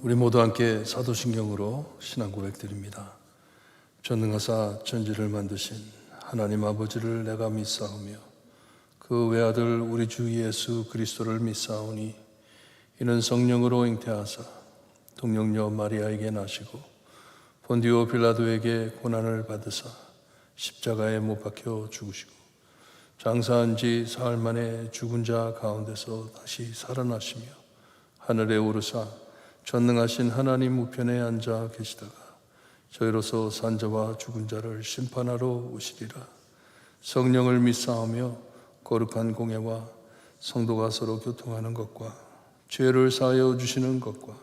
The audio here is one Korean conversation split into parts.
우리 모두 함께 사도신경으로 신앙 고백드립니다. 전능하사 천지를 만드신 하나님 아버지를 내가 믿사오며 그 외아들 우리 주 예수 그리스도를 믿사오니 이는 성령으로 잉태하사 동정녀 마리아에게 나시고 본디오 빌라도에게 고난을 받으사 십자가에 못 박혀 죽으시고 장사한 지 사흘 만에 죽은 자 가운데서 다시 살아나시며 하늘에 오르사 전능하신 하나님 우편에 앉아 계시다가 저희로서 산자와 죽은 자를 심판하러 오시리라. 성령을 믿사오며 거룩한 공예와 성도가 서로 교통하는 것과 죄를 사하여 주시는 것과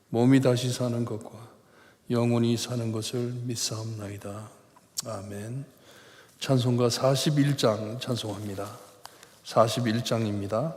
몸이 다시 사는 것과 영원히 사는 것을 믿사옵나이다. 아멘. 찬송가 41장 찬송합니다. 41장입니다.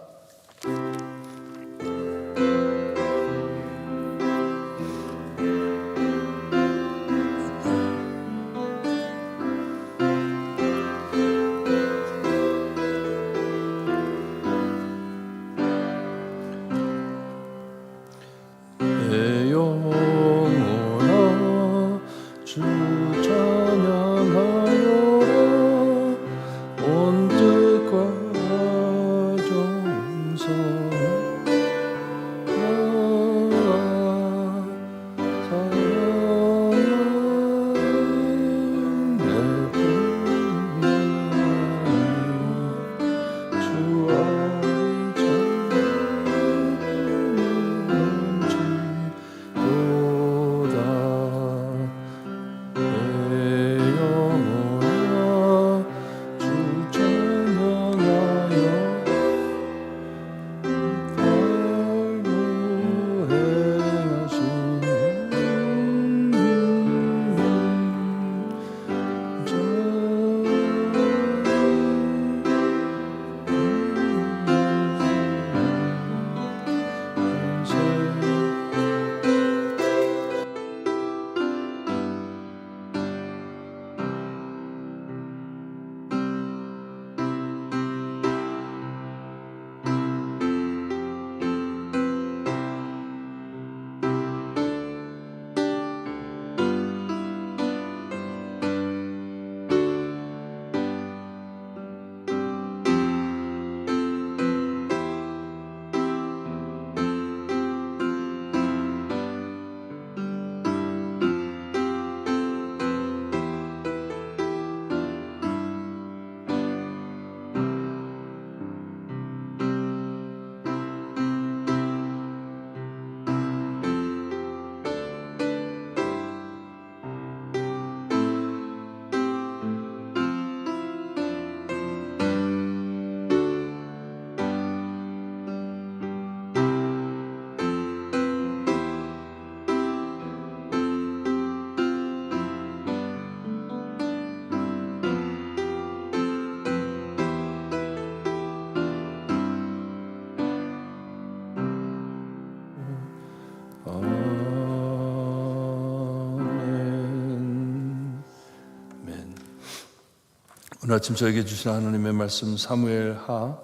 오늘 아침 저에게 주신 하나님의 말씀 사무엘하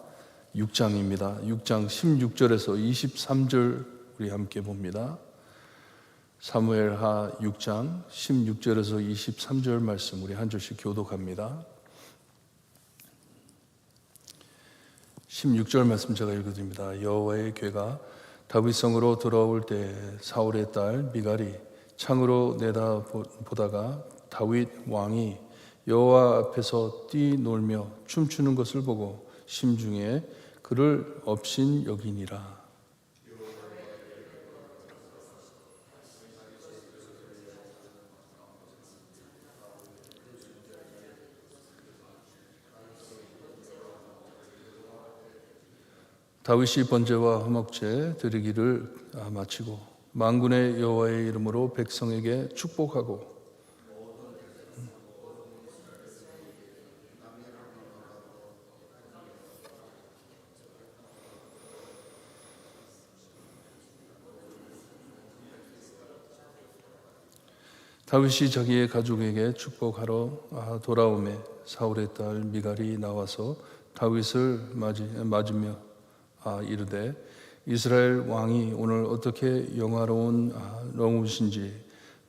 6장입니다. 6장 16절에서 23절 우리 함께 봅니다. 사무엘하 6장 16절에서 23절 말씀 우리 한 절씩 교독합니다. 16절 말씀 제가 읽어드립니다. 여호와의 궤가 다윗성으로 돌아올 때 사울의 딸 미갈이 창으로 내다보다가 다윗 왕이 여호와 앞에서 뛰놀며 춤추는 것을 보고 심중에 그를 업신 여기니라. 다윗이 번제와 화목제 드리기를 마치고 만군의 여호와의 이름으로 백성에게 축복하고 다윗이 자기의 가족에게 축복하러 돌아오매 사울의 딸 미갈이 나와서 다윗을 맞으며 이르되 이스라엘 왕이 오늘 어떻게 영화로우신지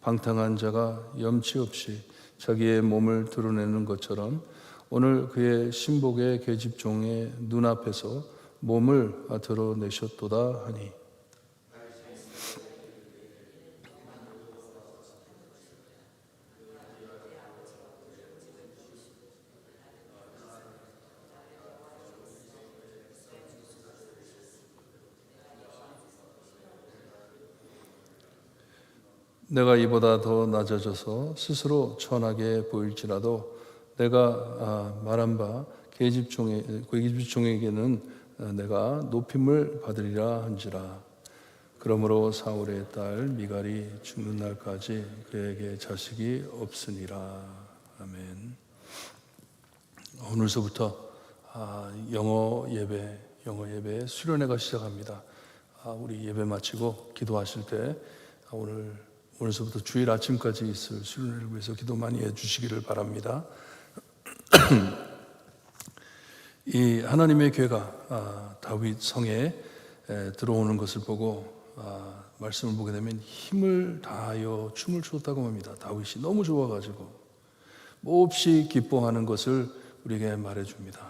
방탕한 자가 염치 없이 자기의 몸을 드러내는 것처럼 오늘 그의 신복의 계집종의 눈앞에서 몸을 드러내셨도다 하니 내가 이보다 더 낮아져서 스스로 천하게 보일지라도 내가 말한 바 계집종에게는 내가 높임을 받으리라 한지라. 그러므로 사울의 딸 미갈이 죽는 날까지 그에게 자식이 없으니라. 아멘. 오늘서부터 영어 예배 수련회가 시작합니다. 우리 예배 마치고 기도하실 때 오늘서부터 주일 아침까지 있을 수련회를 위해서 기도 많이 해주시기를 바랍니다. 이 하나님의 괴가 다윗 성에 들어오는 것을 보고 말씀을 보게 되면 힘을 다하여 춤을 추었다고 합니다. 다윗이 너무 좋아가지고 몹시 기뻐하는 것을 우리에게 말해줍니다.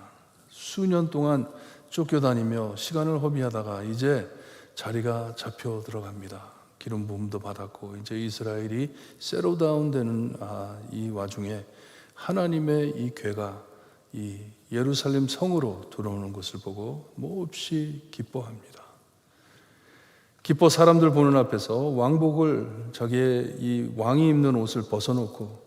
수년 동안 쫓겨다니며 시간을 허비하다가 이제 자리가 잡혀 들어갑니다. 기름 부음도 받았고 이제 이스라엘이 세로다운되는 이 와중에 하나님의 이 괴가 이 예루살렘 성으로 들어오는 것을 보고 몹시 기뻐합니다. 기뻐 사람들 보는 앞에서 왕복을 자기의 이 왕이 입는 옷을 벗어놓고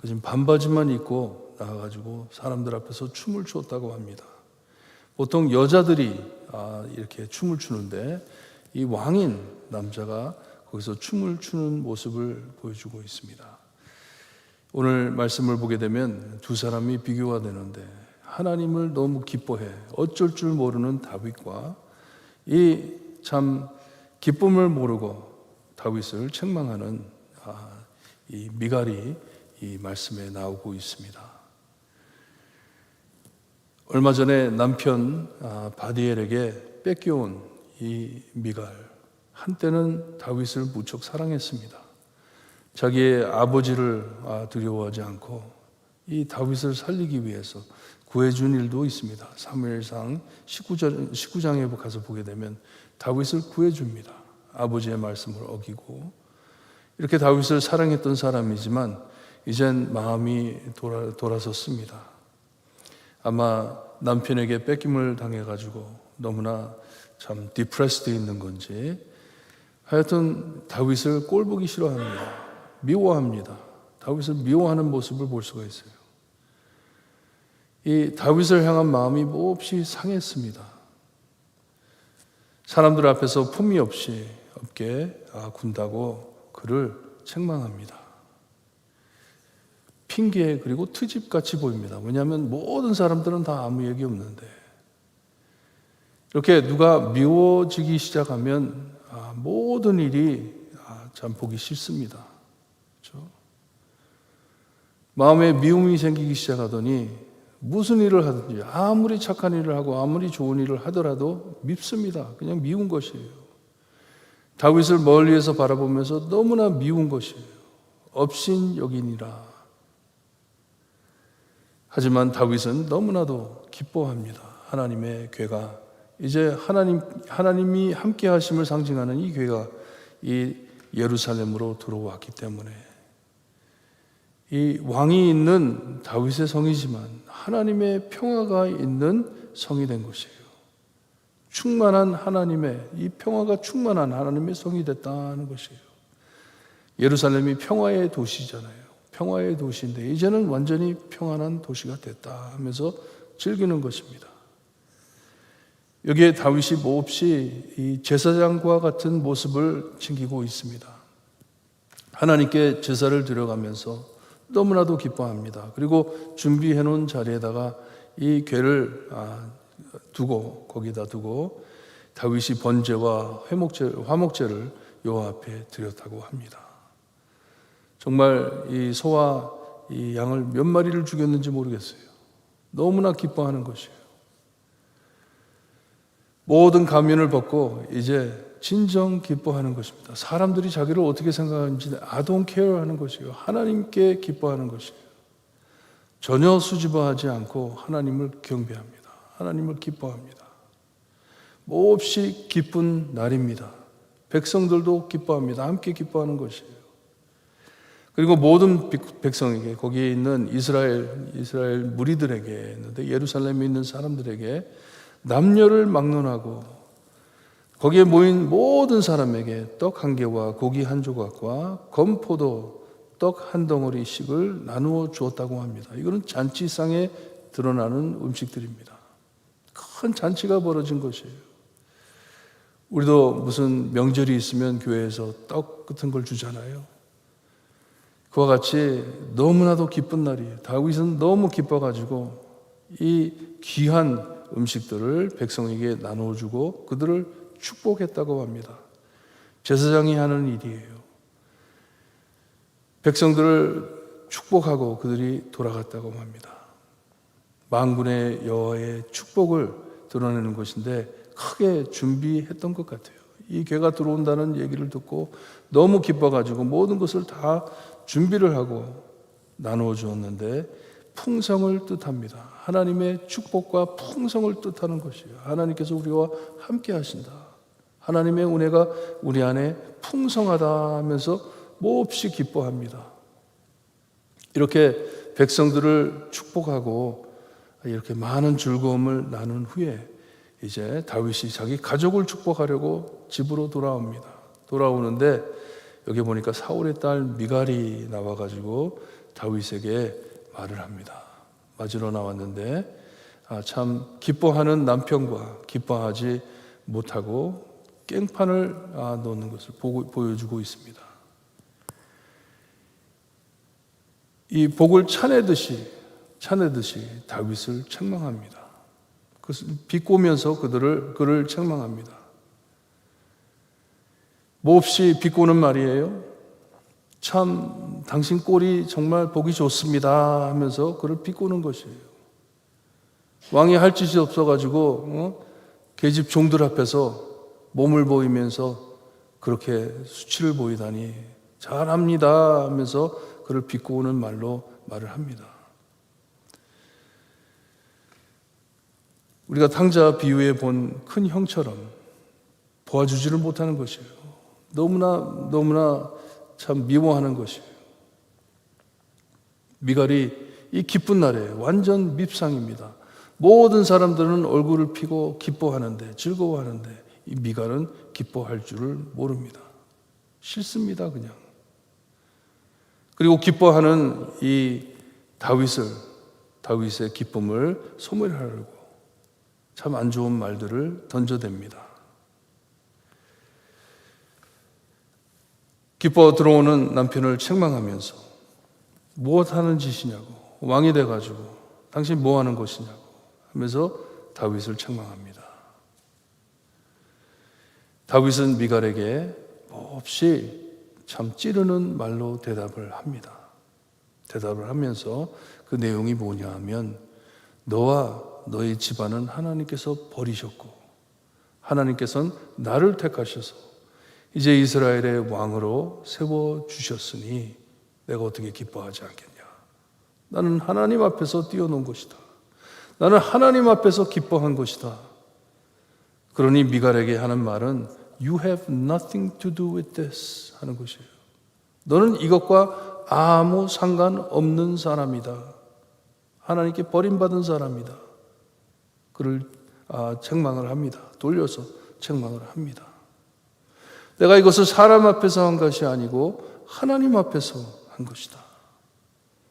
지금 반바지만 입고 나가가지고 사람들 앞에서 춤을 추었다고 합니다. 보통 여자들이 이렇게 춤을 추는데 이 왕인 남자가 거기서 춤을 추는 모습을 보여주고 있습니다. 오늘 말씀을 보게 되면 두 사람이 비교가 되는데 하나님을 너무 기뻐해 어쩔 줄 모르는 다윗과 이 참 기쁨을 모르고 다윗을 책망하는 이 미갈이 이 말씀에 나오고 있습니다. 얼마 전에 남편 바디엘에게 뺏겨온 이 미갈, 한때는 다윗을 무척 사랑했습니다. 자기의 아버지를 두려워하지 않고 이 다윗을 살리기 위해서 구해준 일도 있습니다. 사무엘상 19장에 가서 보게 되면 다윗을 구해줍니다. 아버지의 말씀을 어기고 이렇게 다윗을 사랑했던 사람이지만 이젠 마음이 돌아섰습니다. 아마 남편에게 뺏김을 당해가지고 너무나 참 디프레스드 있는 건지 하여튼 다윗을 꼴보기 싫어합니다. 미워합니다. 다윗을 미워하는 모습을 볼 수가 있어요. 이 다윗을 향한 마음이 몹시 상했습니다. 사람들 앞에서 품위 없이 없게 군다고 그를 책망합니다. 핑계 그리고 트집같이 보입니다. 왜냐하면 모든 사람들은 다 아무 얘기 없는데 이렇게 누가 미워지기 시작하면 모든 일이 참 보기 싫습니다. 그렇죠? 마음에 미움이 생기기 시작하더니 무슨 일을 하든지 아무리 착한 일을 하고 아무리 좋은 일을 하더라도 밉습니다. 그냥 미운 것이에요. 다윗을 멀리에서 바라보면서 너무나 미운 것이에요. 업신여기니라. 하지만 다윗은 너무나도 기뻐합니다. 하나님의 괴가 이제 하나님이 함께 하심을 상징하는 이 괴가 이 예루살렘으로 들어왔기 때문에 이 왕이 있는 다윗의 성이지만 하나님의 평화가 있는 성이 된 것이에요. 충만한 하나님의 이 평화가 충만한 하나님의 성이 됐다는 것이에요. 예루살렘이 평화의 도시잖아요. 평화의 도시인데 이제는 완전히 평안한 도시가 됐다 하면서 즐기는 것입니다. 여기에 다윗이 몹시 이 제사장과 같은 모습을 챙기고 있습니다. 하나님께 제사를 드려가면서 너무나도 기뻐합니다. 그리고 준비해 놓은 자리에다가 이 궤를 거기다 두고 다윗이 번제와 화목제를 여호와 앞에 드렸다고 합니다. 정말 이 소와 이 양을 몇 마리를 죽였는지 모르겠어요. 너무나 기뻐하는 것이에요. 모든 가면을 벗고 이제 진정 기뻐하는 것입니다. 사람들이 자기를 어떻게 생각하는지 I don't care 하는 것이에요. 하나님께 기뻐하는 것이에요. 전혀 수줍어하지 않고 하나님을 경배합니다. 하나님을 기뻐합니다. 몹시 기쁜 날입니다. 백성들도 기뻐합니다. 함께 기뻐하는 것이에요. 그리고 모든 백성에게, 거기에 있는 이스라엘 무리들에게 있는데 예루살렘에 있는 사람들에게 남녀를 막론하고 거기에 모인 모든 사람에게 떡 한 개와 고기 한 조각과 건포도 떡 한 덩어리씩을 나누어 주었다고 합니다. 이거는 잔치상에 드러나는 음식들입니다. 큰 잔치가 벌어진 것이에요. 우리도 무슨 명절이 있으면 교회에서 떡 같은 걸 주잖아요. 그와 같이 너무나도 기쁜 날이에요. 다윗은 너무 기뻐가지고 이 귀한 음식들을 백성에게 나눠주고 그들을 축복했다고 합니다. 제사장이 하는 일이에요. 백성들을 축복하고 그들이 돌아갔다고 합니다. 만군의 여호와의 축복을 드러내는 것인데 크게 준비했던 것 같아요. 이 괴가 들어온다는 얘기를 듣고 너무 기뻐가지고 모든 것을 다 준비를 하고 나누어 주었는데 풍성을 뜻합니다. 하나님의 축복과 풍성을 뜻하는 것이에요. 하나님께서 우리와 함께 하신다. 하나님의 은혜가 우리 안에 풍성하다 하면서 몹시 기뻐합니다. 이렇게 백성들을 축복하고 이렇게 많은 즐거움을 나눈 후에 이제 다윗이 자기 가족을 축복하려고 집으로 돌아옵니다. 돌아오는데 여기 보니까 사울의 딸 미갈이 나와가지고 다윗에게 말을 합니다. 맞으러 나왔는데 참 기뻐하는 남편과 기뻐하지 못하고 깽판을 놓는 것을 보여주고 있습니다. 이 복을 차내듯이 다윗을 책망합니다. 그것을 비꼬면서 그를 책망합니다. 몹시 비꼬는 말이에요. 참 당신 꼴이 정말 보기 좋습니다 하면서 그를 비꼬는 것이에요. 왕이 할 짓이 없어가지고 계집 종들 앞에서 몸을 보이면서 그렇게 수치를 보이다니 잘합니다 하면서 그를 비꼬는 말로 말을 합니다. 우리가 탕자 비유에 본 큰 형처럼 도와주지를 못하는 것이에요. 너무나 참 미워하는 것이에요. 미갈이 이 기쁜 날에 완전 밉상입니다. 모든 사람들은 얼굴을 피고 기뻐하는데 즐거워하는데 이 미갈은 기뻐할 줄을 모릅니다. 싫습니다 그냥. 그리고 기뻐하는 이 다윗의 기쁨을 소멸하려고 참 안 좋은 말들을 던져댑니다. 기뻐 들어오는 남편을 책망하면서 무엇하는 짓이냐고, 왕이 돼가지고 당신 뭐하는 것이냐고 하면서 다윗을 책망합니다. 다윗은 미갈에게 몹시 참 찌르는 말로 대답을 합니다. 대답을 하면서 그 내용이 뭐냐 하면 너와 너의 집안은 하나님께서 버리셨고 하나님께서는 나를 택하셔서 이제 이스라엘의 왕으로 세워주셨으니 내가 어떻게 기뻐하지 않겠냐. 나는 하나님 앞에서 뛰어논 것이다. 나는 하나님 앞에서 기뻐한 것이다. 그러니 미갈에게 하는 말은 You have nothing to do with this 하는 것이에요. 너는 이것과 아무 상관없는 사람이다. 하나님께 버림받은 사람이다. 그를 책망을 합니다. 돌려서 책망을 합니다. 내가 이것을 사람 앞에서 한 것이 아니고 하나님 앞에서 한 것이다.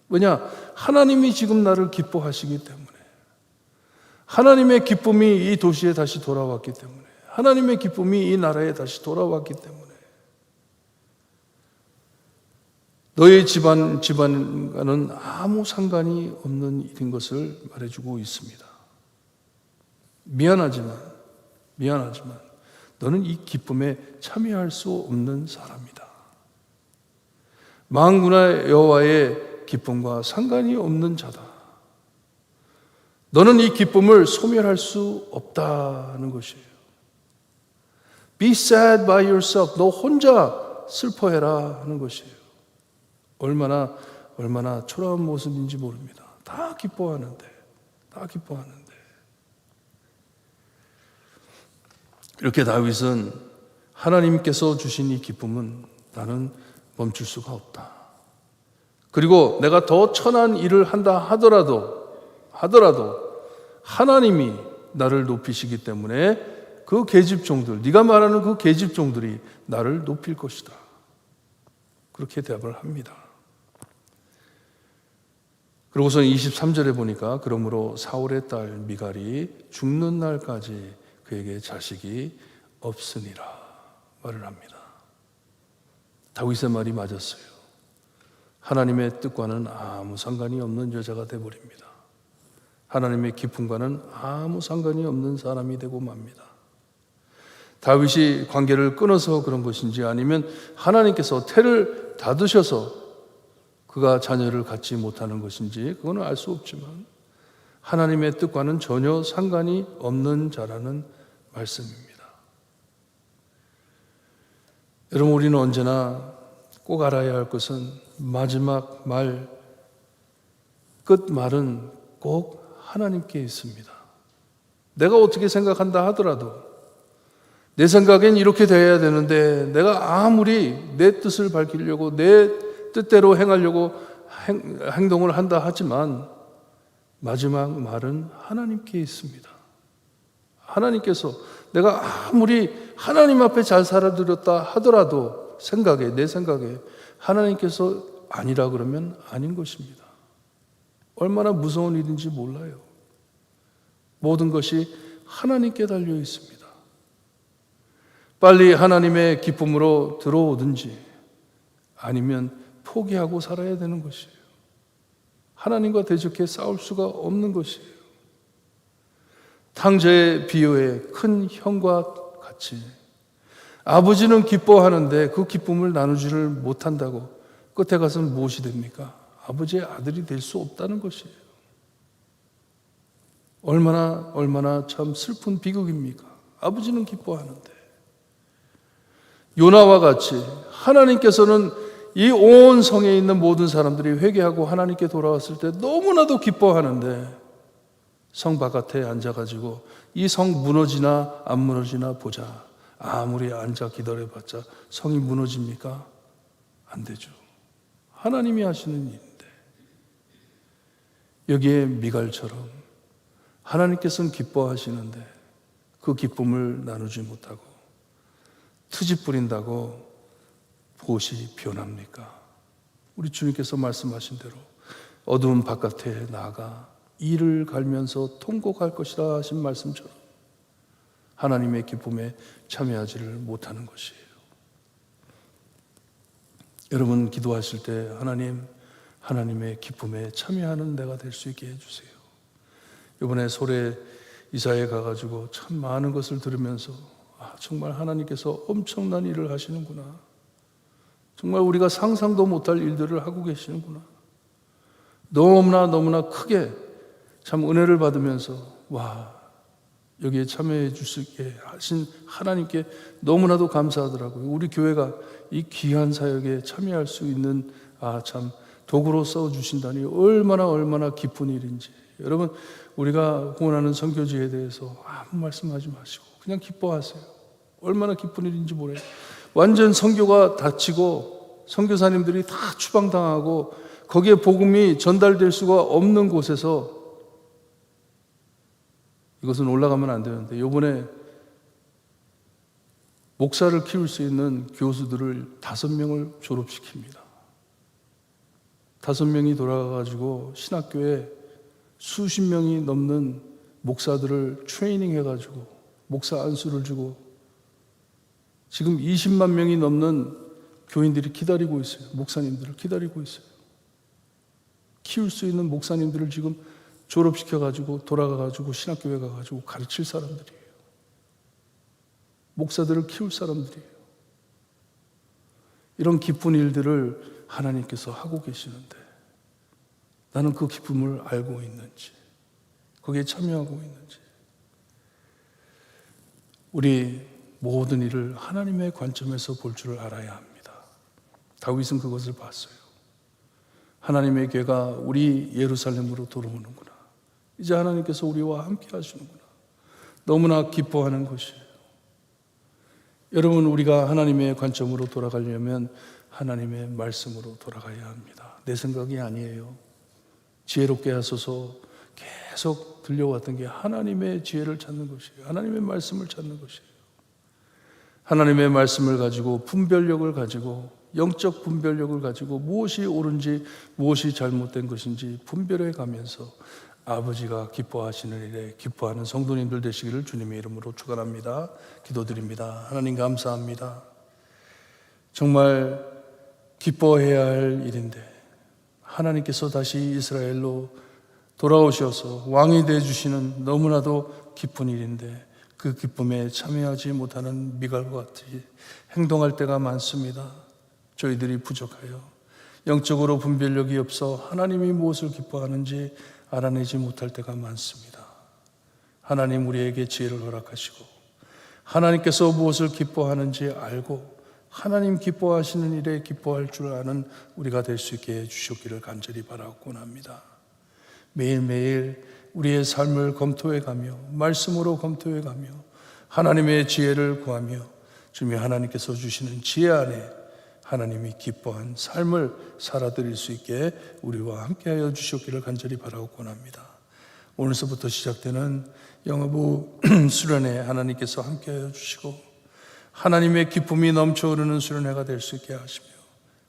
왜냐? 하나님이 지금 나를 기뻐하시기 때문에, 하나님의 기쁨이 이 도시에 다시 돌아왔기 때문에, 하나님의 기쁨이 이 나라에 다시 돌아왔기 때문에 너의 집안과는 아무 상관이 없는 일인 것을 말해주고 있습니다. 미안하지만 너는 이 기쁨에 참여할 수 없는 사람이다. 만군의 여호와의 기쁨과 상관이 없는 자다. 너는 이 기쁨을 소멸할 수 없다는 것이에요. Be sad by yourself. 너 혼자 슬퍼해라 하는 것이에요. 얼마나 초라한 모습인지 모릅니다. 다 기뻐하는데. 이렇게 다윗은 하나님께서 주신 이 기쁨은 나는 멈출 수가 없다. 그리고 내가 더 천한 일을 한다 하더라도 하나님이 나를 높이시기 때문에 그 계집종들, 네가 말하는 그 계집종들이 나를 높일 것이다. 그렇게 대답을 합니다. 그러고서 23절에 보니까 그러므로 사울의 딸 미갈이 죽는 날까지 그에게 자식이 없으니라 말을 합니다. 다윗의 말이 맞았어요. 하나님의 뜻과는 아무 상관이 없는 여자가 되어버립니다. 하나님의 기쁨과는 아무 상관이 없는 사람이 되고 맙니다. 다윗이 관계를 끊어서 그런 것인지 아니면 하나님께서 태를 닫으셔서 그가 자녀를 갖지 못하는 것인지 그거는 알 수 없지만 하나님의 뜻과는 전혀 상관이 없는 자라는 말씀입니다. 여러분, 우리는 언제나 꼭 알아야 할 것은 마지막 말, 끝말은 꼭 하나님께 있습니다. 내가 어떻게 생각한다 하더라도 내 생각엔 이렇게 돼야 되는데 내가 아무리 내 뜻을 밝히려고 내 뜻대로 행하려고 행동을 한다 하지만 마지막 말은 하나님께 있습니다. 하나님께서 내가 아무리 하나님 앞에 잘 살아드렸다 하더라도 내 생각에 하나님께서 아니라 그러면 아닌 것입니다. 얼마나 무서운 일인지 몰라요. 모든 것이 하나님께 달려 있습니다. 빨리 하나님의 기쁨으로 들어오든지 아니면 포기하고 살아야 되는 것이에요. 하나님과 대적해 싸울 수가 없는 것이에요. 탕자의 비유에 큰 형과 같이 아버지는 기뻐하는데 그 기쁨을 나누지를 못한다고 끝에 가서는 무엇이 됩니까? 아버지의 아들이 될 수 없다는 것이에요. 얼마나 참 슬픈 비극입니까? 아버지는 기뻐하는데. 요나와 같이 하나님께서는 이 온 성에 있는 모든 사람들이 회개하고 하나님께 돌아왔을 때 너무나도 기뻐하는데 성 바깥에 앉아가지고 이 성 무너지나 안 무너지나 보자. 아무리 앉아 기다려봤자 성이 무너집니까? 안 되죠. 하나님이 하시는 일인데 여기에 미갈처럼 하나님께서는 기뻐하시는데 그 기쁨을 나누지 못하고 트집 부린다고 보시 변합니까? 우리 주님께서 말씀하신 대로 어두운 바깥에 나아가 이를 갈면서 통곡할 것이다 하신 말씀처럼 하나님의 기쁨에 참여하지를 못하는 것이에요. 여러분 기도하실 때 하나님의 기쁨에 참여하는 내가 될 수 있게 해주세요. 이번에 소래 이사에 가가지고 참 많은 것을 들으면서 정말 하나님께서 엄청난 일을 하시는구나. 정말 우리가 상상도 못할 일들을 하고 계시는구나. 너무나 크게 참 은혜를 받으면서 여기에 참여해 주시게 하신 하나님께 너무나도 감사하더라고요. 우리 교회가 이 귀한 사역에 참여할 수 있는 참 도구로 써주신다니 얼마나 기쁜 일인지. 여러분 우리가 후원하는 선교지에 대해서 아무 말씀하지 마시고 그냥 기뻐하세요. 얼마나 기쁜 일인지 모르요. 완전 선교가 닫히고 선교사님들이 다 추방당하고 거기에 복음이 전달될 수가 없는 곳에서 이것은 올라가면 안 되는데 이번에 목사를 키울 수 있는 교수들을 5명을 졸업시킵니다. 5명이 돌아가가지고 신학교에 수십 명이 넘는 목사들을 트레이닝 해가지고 목사 안수를 주고 지금 20만 명이 넘는 교인들이 기다리고 있어요. 목사님들을 기다리고 있어요. 키울 수 있는 목사님들을 지금 졸업시켜가지고 돌아가가지고 신학교에 가가지고 가르칠 사람들이에요. 목사들을 키울 사람들이에요. 이런 기쁜 일들을 하나님께서 하고 계시는데 나는 그 기쁨을 알고 있는지, 거기에 참여하고 있는지. 우리 모든 일을 하나님의 관점에서 볼 줄을 알아야 합니다. 다윗은 그것을 봤어요. 하나님의 괴가 우리 예루살렘으로 돌아오는구나. 이제 하나님께서 우리와 함께 하시는구나. 너무나 기뻐하는 것이에요. 여러분, 우리가 하나님의 관점으로 돌아가려면 하나님의 말씀으로 돌아가야 합니다. 내 생각이 아니에요. 지혜롭게 하소서 계속 들려왔던 게 하나님의 지혜를 찾는 것이에요. 하나님의 말씀을 찾는 것이에요. 하나님의 말씀을 가지고 분별력을 가지고, 영적 분별력을 가지고 무엇이 옳은지 무엇이 잘못된 것인지 분별해 가면서 아버지가 기뻐하시는 일에 기뻐하는 성도님들 되시기를 주님의 이름으로 축원합니다. 기도드립니다. 하나님 감사합니다. 정말 기뻐해야 할 일인데 하나님께서 다시 이스라엘로 돌아오셔서 왕이 되어주시는 너무나도 기쁜 일인데 그 기쁨에 참여하지 못하는 미갈과 같이 행동할 때가 많습니다. 저희들이 부족하여 영적으로 분별력이 없어 하나님이 무엇을 기뻐하는지 알아내지 못할 때가 많습니다. 하나님 우리에게 지혜를 허락하시고 하나님께서 무엇을 기뻐하는지 알고 하나님 기뻐하시는 일에 기뻐할 줄 아는 우리가 될 수 있게 해주셨기를 간절히 바라곤 합니다. 매일매일 우리의 삶을 검토해가며 말씀으로 검토해가며 하나님의 지혜를 구하며 주님 하나님께서 주시는 지혜 안에 하나님이 기뻐한 삶을 살아드릴 수 있게 우리와 함께하여 주셨기를 간절히 바라곤 합니다. 오늘서부터 시작되는 영어부 수련회 하나님께서 함께하여 주시고 하나님의 기쁨이 넘쳐흐르는 수련회가 될 수 있게 하시며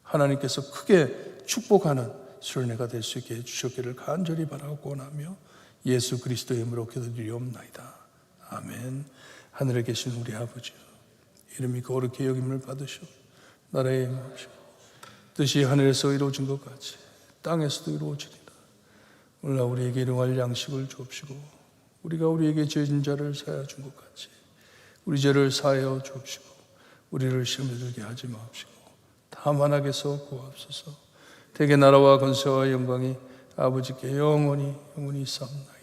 하나님께서 크게 축복하는 수련회가 될 수 있게 해주셨기를 간절히 바라고 원하며 예수 그리스도의 이름으로 기도드리옵나이다. 아멘. 하늘에 계신 우리 아버지, 이름이 거룩히 여김을 받으시오. 나라의 임하시오. 뜻이 하늘에서 이루어진 것 같이 땅에서도 이루어지리다. 오늘 우리에게 일용할 양식을 주옵시고 우리가 우리에게 죄진 자를 사하여 준 것 같이 우리 죄를 사하여 주옵시고 우리를 시험에 들게 하지 마옵시고 다만 악에서 구하옵소서. 대개 나라와 권세와 영광이 아버지께 영원히 있사옵나이다.